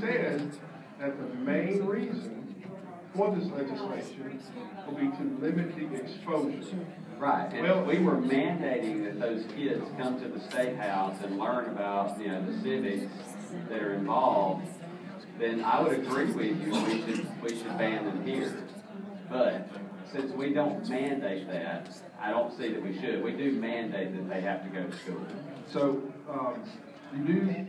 says that the main reason for this legislation will be to limit the exposure. Right, and well, if we were mandating that those kids come to the State House and learn about, the civics that are involved, then I would agree with you. We should ban them here. But since we don't mandate that, I don't see that we should. We do mandate that they have to go to school. So you do,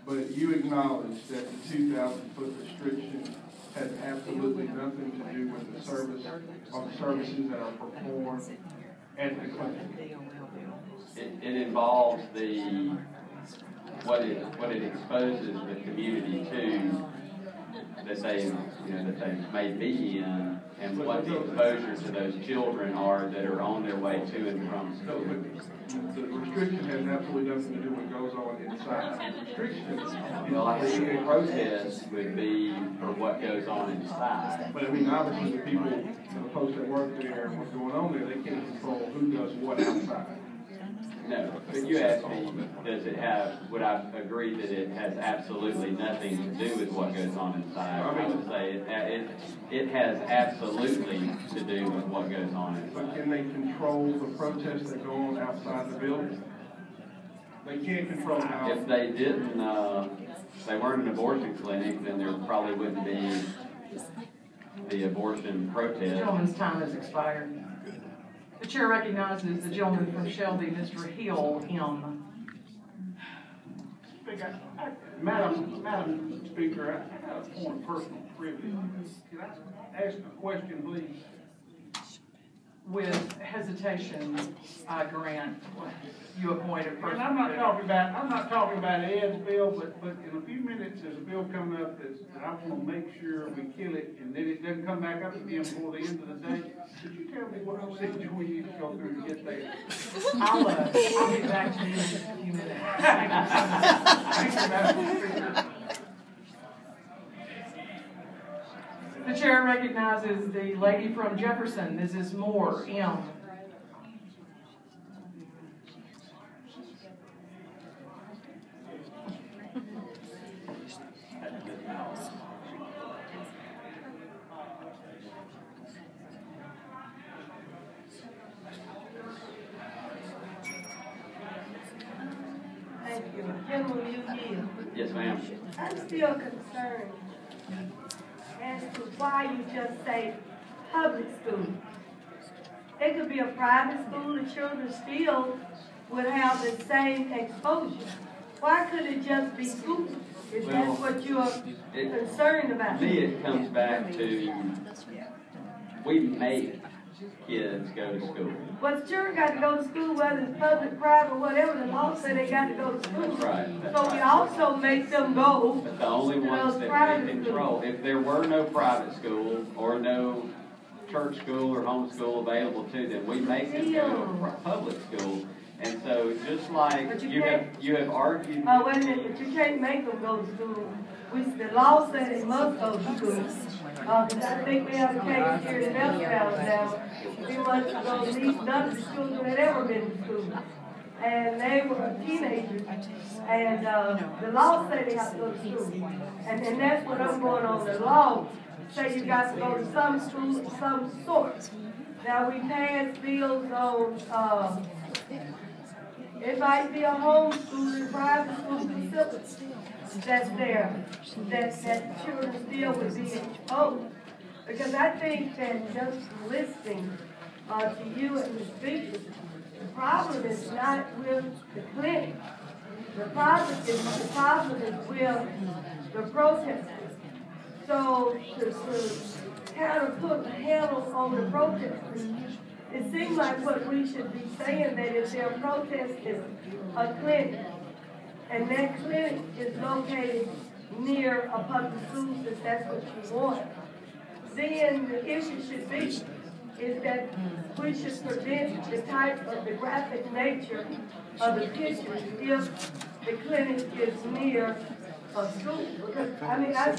but you acknowledge that the 2,000-foot restriction has absolutely nothing to do with the service or the services that are performed at the clinic. It involves what it exposes the community to that they may be in, and what the exposure to those children are that are on their way to and from school. The restriction has absolutely nothing to do with what goes on inside. The restriction. Well, I think a protest would be for what goes on inside. But I mean, obviously, the people, the folks that work there and what's going on there, they can't control who does what outside. No, but you asked me, would I agree that it has absolutely nothing to do with what goes on inside? I would say it has absolutely to do with what goes on inside. But can they control the protests that go on outside the building? They can't control how. If they didn't, they weren't an abortion clinic, then there probably wouldn't be the abortion protest. The gentleman's time has expired. The chair recognizes the gentleman from Shelby, Mr. Hill, M. Madam Speaker, I have a point of personal privilege. Can I ask a question, please? With hesitation, I grant you a point of personal And I'm not talking about Ed's bill, but in a few minutes there's a bill coming up that I want to make sure we kill it and then it doesn't come back up again before the end of the day. Could you tell me what procedure we need to go through to get there? I'll get back to you in just a few minutes. Thank you, Madam Speaker. The chair recognizes the lady from Jefferson, Mrs. Moore, M. Thank you. General Yu. Yes, ma'am. I'm still concerned as to why you just say public school. It could be a private school, the children still would have the same exposure. Why couldn't it just be school? If that's what you're concerned about. To me, it comes back to we make kids go to school. Well, children got to go to school, whether it's public, private, whatever. The law said they got to go to school. That's right. So we also make them go. But the only ones that we control, if there were no private school or no church school or homeschool available to them, we make them go to a public school. And so, just like you have argued. Oh, wait a minute, but you can't make them go to school. The law said they must go to school. I think we have a case here in Belfast now. We wanted to go to least none of the children had ever been to school. And they were teenagers. And the law said they have to go to school. And that's what I'm going on. The law say you got to go to some school of some sort. Now we passed bills on it might be a homeschool, private school facility that's there, that children still would be exposed. Because I think that just listening to you and the speakers, the problem is not with the clinic. The problem is with the protesters. So to kind of put a handle on the protesters, it seems like what we should be saying that if their protest is a clinic, and that clinic is located near a public school, if that's what you want, then the issue should be is that we should prevent the type of the graphic nature of the pictures if the clinic is near a school. Because I mean, I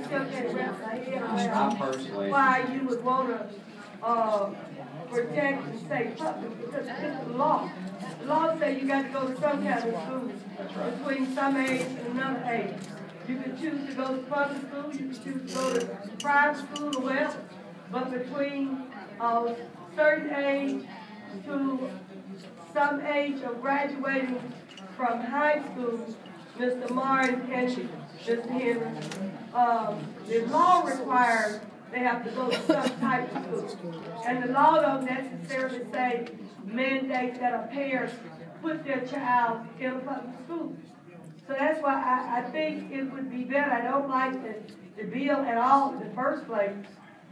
still can't wrap my head around why you would want to protect and say public, because it's the law. the law says you got to go to some kind of school between some age and another age. You can choose to go to public school, you can choose to go to private school or whatever, but between a certain age to some age of graduating from high school, Mr. Martin and Mr. Henry, the law requires they have to go to some type of school. And the law don't necessarily say mandate that a parent put their child in a public school. So that's why I think it would be better. I don't like the bill at all in the first place,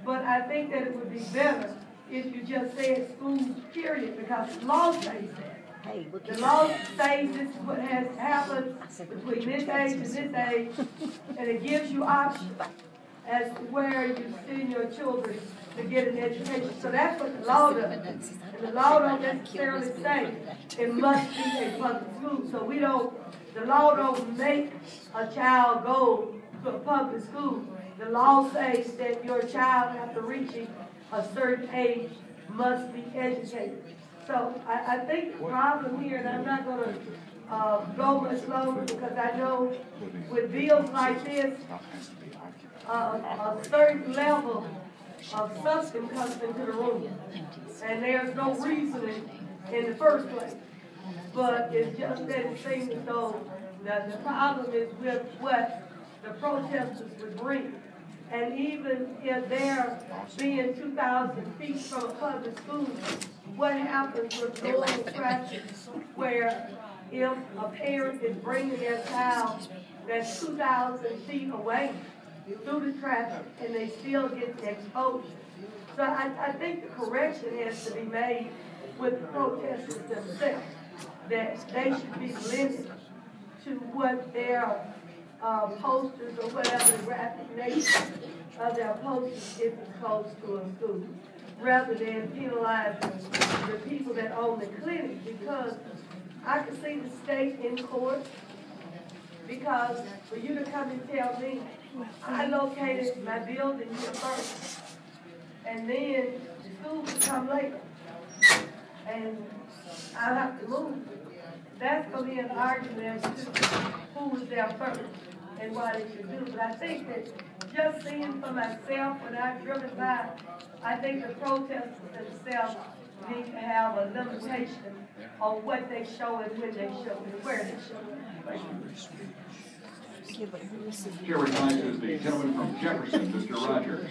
but I think that it would be better if you just said schools, period, because the law says that. The law says this is what has happened between this age and this age, and it gives you options as to where you send your children to get an education. So that's what the law does. And the law don't necessarily say it must be a public school. So the law don't make a child go to a public school. The law says that your child, after reaching a certain age, must be educated. So I think the problem here, and I'm not going to go much longer because I know with bills like this, a certain level of substance comes into the room. And there's no reasoning in the first place. But it's just that it seems as though that the problem is with what the protesters would bring. And even if they're being 2,000 feet from a public school, what happens with normal traffic where if a parent is bringing their child that's 2,000 feet away through the traffic and they still get the exposure? So I think the correction has to be made with the protesters themselves, that they should be limited to what their posters or whatever the graphic nature of their posters if it's close to a school, rather than penalizing the people that own the clinic, because I can see the state in court, because for you to come and tell me, I located my building here first, and then the school will come later, and I'll have to move. That's going to be an argument as to who was there first and what they should do. But I think that just seeing for myself when I've driven by, I think the protesters themselves need to have a limitation on what they show and when they show and where they show. Chair recognizes the gentleman from Jefferson, Mr. Rogers.